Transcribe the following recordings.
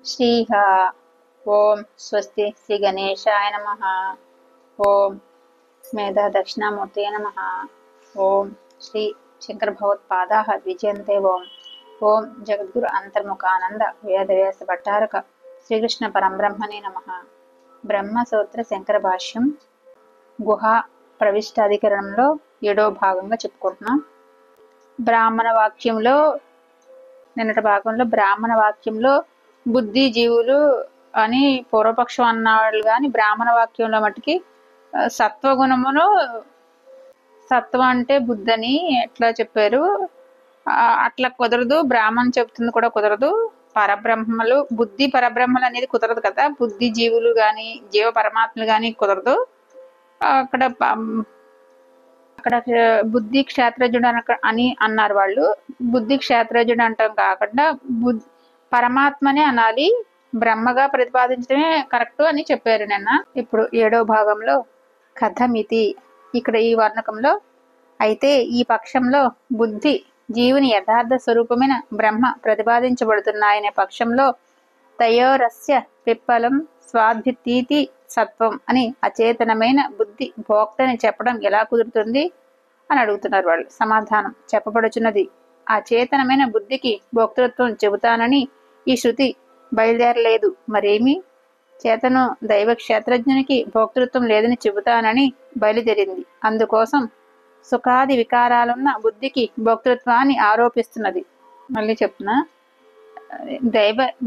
శ్రీహ. ఓం స్వస్తి శ్రీ గణేశాయ నమః. ఓం మేధా దక్షిణామూర్తయ నమః. ఓం శ్రీ శంకర భగవత్పాదాః ద్విజయంతే. ఓం జగద్గురు అంతర్ముఖానంద వేదవ్యాస భట్టారక శ్రీకృష్ణ పరంబ్రహ్మణే నమః. బ్రహ్మసూత్ర శంకర భాష్యం గుహా ప్రవిష్టాధికరణంలో 7వ భాగంగా చెప్పుకుంటున్నాం. బ్రాహ్మణ వాక్యంలో నిన్నటి భాగంలో బ్రాహ్మణ వాక్యంలో బుద్ధి జీవులు అని పూర్వపక్షం అన్నాళ్ళు కానీ బ్రాహ్మణ వాక్యంలో మటుకి సత్వగుణమును, సత్వం అంటే బుద్ధని ఎట్లా చెప్పారు, అట్లా కుదరదు. బ్రాహ్మణం చెప్తుంది కూడా కుదరదు. పరబ్రహ్మలు బుద్ధి పరబ్రహ్మలు అనేది కుదరదు కదా. బుద్ధి జీవులు కానీ జీవ పరమాత్మలు కానీ కుదరదు. అక్కడ అక్కడ బుద్ధి క్షేత్రజ్ఞుడు అని అన్నారు వాళ్ళు. బుద్ధి క్షేత్రజ్ఞుడు అంటాం కాకుండా పరమాత్మనే అనాలి, బ్రహ్మగా ప్రతిపాదించడమే కరెక్ట్ అని చెప్పారు నిన్న. ఇప్పుడు 7వ భాగంలో కథమితి, ఇక్కడ ఈ వర్ణకంలో అయితే ఈ పక్షంలో బుద్ధి జీవుని యథార్థ స్వరూపమైన బ్రహ్మ ప్రతిపాదించబడుతున్నాయనే పక్షంలో తయోరస్య పిప్పలం స్వాద్భితీతి సత్వం అని అచేతనమైన బుద్ధి భోక్తని చెప్పడం ఎలా కుదురుతుంది అని అడుగుతున్నారు వాళ్ళు. సమాధానం చెప్పబడుచున్నది, అచేతనమైన బుద్ధికి భోక్తృత్వం చెబుతానని ఈ శృతి బయలుదేరలేదు. మరేమి చేతను దైవ క్షేత్రజ్ఞునికి భోక్తృత్వం లేదని చెబుతానని బయలుదేరింది. అందుకోసం సుఖాది వికారాలున్న బుద్ధికి భోక్తృత్వాన్ని ఆరోపిస్తున్నది. మళ్ళీ చెప్తున్నా,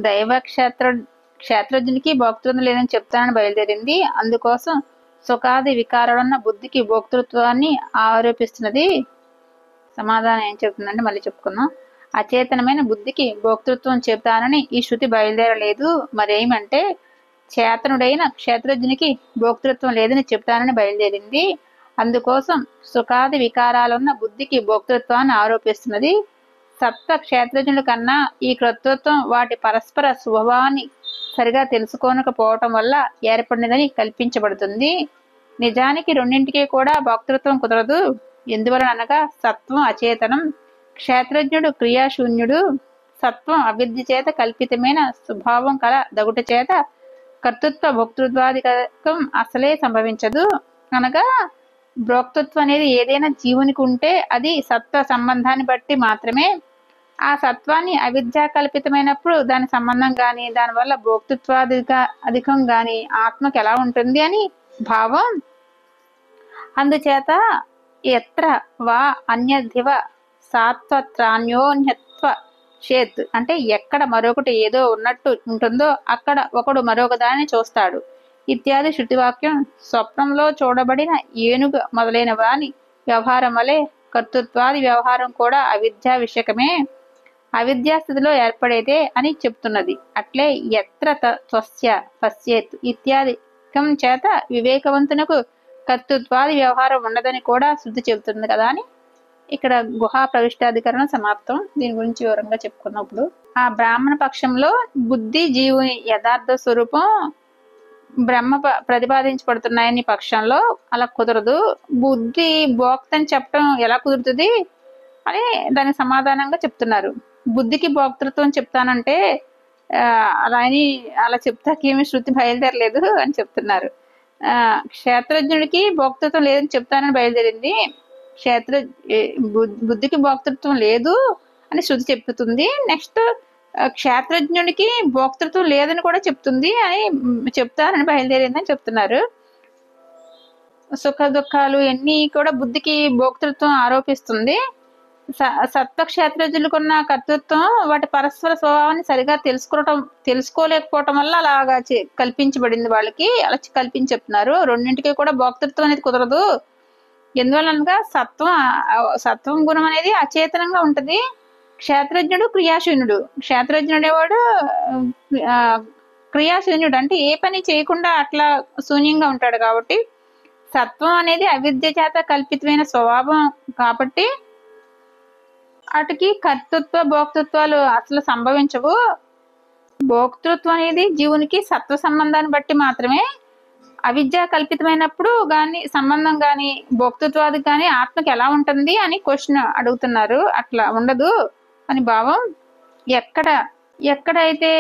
దైవ క్షేత్రజ్ఞునికి భోక్తృత్వం లేదని చెప్తానని బయలుదేరింది. అందుకోసం సుఖాది వికారాలున్న బుద్ధికి భోక్తృత్వాన్ని ఆరోపిస్తున్నది. సమాధానం ఏం చెప్తుందంటే మళ్ళీ చెప్పుకుందాం. అచేతనమైన బుద్ధికి భోక్తృత్వం చెబుతానని ఈ శృతి బయలుదేరలేదు. మరేమంటే చేతనుడైన క్షేత్రజ్ఞునికి భోక్తృత్వం లేదని చెప్తానని బయలుదేరింది. అందుకోసం సుఖాది వికారాలున్న బుద్ధికి భోక్తృత్వాన్ని ఆరోపిస్తున్నది. సత్వ క్షేత్రజ్ఞుల కన్నా ఈ కర్తృత్వం వాటి పరస్పర స్వభావాన్ని సరిగా తెలుసుకోనకపోవటం వల్ల ఏర్పడినదని కల్పించబడుతుంది. నిజానికి రెండింటికి కూడా భోక్తృత్వం కుదరదు. ఎందువలన అనగా సత్వం అచేతనం, క్షేత్రజ్ఞుడు క్రియాశూన్యుడు. సత్వం అవిద్య చేత కల్పితమైన స్వభావం కల దగుట చేత కర్తృత్వ భోక్తృత్వాధికం అసలే సంభవించదు. అనగా భోక్తృత్వం అనేది ఏదైనా జీవునికి ఉంటే అది సత్వ సంబంధాన్ని బట్టి మాత్రమే. ఆ సత్వాన్ని అవిద్యా కల్పితమైనప్పుడు దాని సంబంధం కానీ దానివల్ల భోక్తృత్వాధికం కానీ ఆత్మకి ఎలా ఉంటుంది అని భావం. అందుచేత ఎత్ర వా అన్యధివ సాత్వత్రాన్యోన్యత్వ చేత్ అంటే ఎక్కడ మరొకటి ఏదో ఉన్నట్టు ఉంటుందో అక్కడ ఒకడు మరొక దానిని చూస్తాడు ఇత్యాది శృతివాక్యం. స్వప్నంలో చూడబడిన ఏనుగు మొదలైన వాని వ్యవహారం వలె కర్తృత్వాది వ్యవహారం కూడా అవిద్యా విషయకమే, అవిద్యా స్థితిలో ఏర్పడేదే అని చెప్తున్నది. అట్లే ఎత్ర త్వస్య పశ్యేత్ ఇత్యాది చేత వివేకవంతునకు కర్తృత్వాది వ్యవహారం ఉండదని కూడా శృతి చెబుతుంది కదా అని ఇక్కడ గుహా ప్రవిష్టాధికరణం సమాప్తం. దీని గురించి వివరంగా చెప్పుకున్నప్పుడు ఆ బ్రాహ్మణ పక్షంలో బుద్ధి జీవుని యథార్థ స్వరూపం బ్రహ్మ ప్రతిపాదించబడుతున్నాయని పక్షంలో అలా కుదరదు. బుద్ధి భోక్తని చెప్పడం ఎలా కుదురుతుంది అని దానికి సమాధానంగా చెప్తున్నారు. బుద్ధికి భోక్తృత్వం చెప్తానంటే అలా చెప్తాకేమీ శృతి బయలుదేరలేదు అని చెప్తున్నారు. క్షేత్రజ్ఞుడికి భోక్తృత్వం లేదని చెప్తానని బయలుదేరింది. బుద్ధికి భోక్తృత్వం లేదు అని శృతి చెప్తుంది. నెక్స్ట్ క్షేత్రజ్ఞుడికి భోక్తృత్వం లేదని కూడా చెప్తుంది అని చెప్తానని బయలుదేరిందని చెప్తున్నారు. సుఖ దుఃఖాలు ఎన్ని కూడా బుద్ధికి భోక్తృత్వం ఆరోపిస్తుంది. సత్వక్షేత్రజ్ఞులకున్న కర్తృత్వం వాటి పరస్పర స్వభావాన్ని సరిగా తెలుసుకోలేకపోవటం వల్ల అలాగా కల్పించబడింది. వాళ్ళకి అలా కల్పించి చెప్తున్నారు. రెండింటికి కూడా భోక్తృత్వం అనేది కుదరదు. ఎందువలనగా సత్వం గుణం అనేది అచేతనంగా ఉంటది. క్షేత్రజ్ఞుడు క్రియాశూన్యుడు. క్షేత్రజ్ఞుడేవాడు క్రియాశూన్యుడు అంటే ఏ పని చేయకుండా అట్లా శూన్యంగా ఉంటాడు. కాబట్టి సత్వం అనేది అవిద్య చేత కల్పితమైన స్వభావం కాబట్టి వాటికి కర్తృత్వ భోక్తృత్వాలు అసలు సంభవించవు. భోక్తృత్వం అనేది జీవునికి సత్వ సంబంధాన్ని బట్టి మాత్రమే. అవిద్య కల్పితమైనప్పుడు గాని సంబంధం గాని భోక్తృత్వాది కానీ ఆత్మకి ఎలా ఉంటుంది అని క్వశ్చన్ అడుగుతున్నారు. అట్లా ఉండదు అని భావం. ఎక్కడ ఎక్కడైతే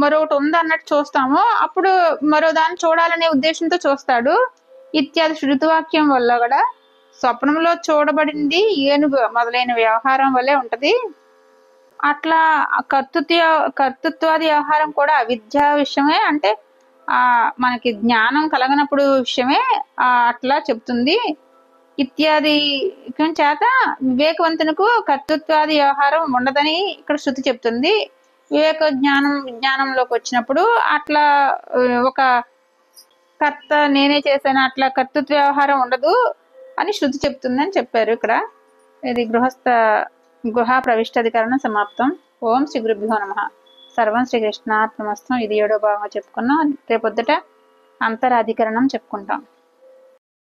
మరొకటి ఉందన్నట్టు చూస్తామో అప్పుడు మరో దాన్ని చూడాలనే ఉద్దేశంతో చూస్తాడు. ఇత్యాది శృతివాక్యం వల్ల కూడా స్వప్నంలో చూడబడింది ఏనుగు మొదలైన వ్యవహారం వల్లే ఉంటది. అట్లా కర్తృత్వాది వ్యవహారం కూడా అవిద్య విషయమే, అంటే మనకి జ్ఞానం కలగనప్పుడు విషయమే అట్లా చెప్తుంది. ఇత్యాది చేత వివేకవంతునికి కర్తృత్వాది వ్యవహారం ఉండదని ఇక్కడ శృతి చెప్తుంది. విజ్ఞానంలోకి వచ్చినప్పుడు అట్లా ఒక కర్త నేనే చేశాను అట్లా కర్తృత్వ వ్యవహారం ఉండదు అని శృతి చెప్తుందని చెప్పారు ఇక్కడ. ఇది గుహ ప్రవిష్టాధికరణం సమాప్తం. ఓం శ్రీ గురుభ్యో నమః. సర్వం శ్రీకృష్ణార్పణమస్తు. ఇది 7వ భాగంగా చెప్పుకున్నాం. రేపొద్దుట అంతరాధికరణం చెప్పుకుంటాం.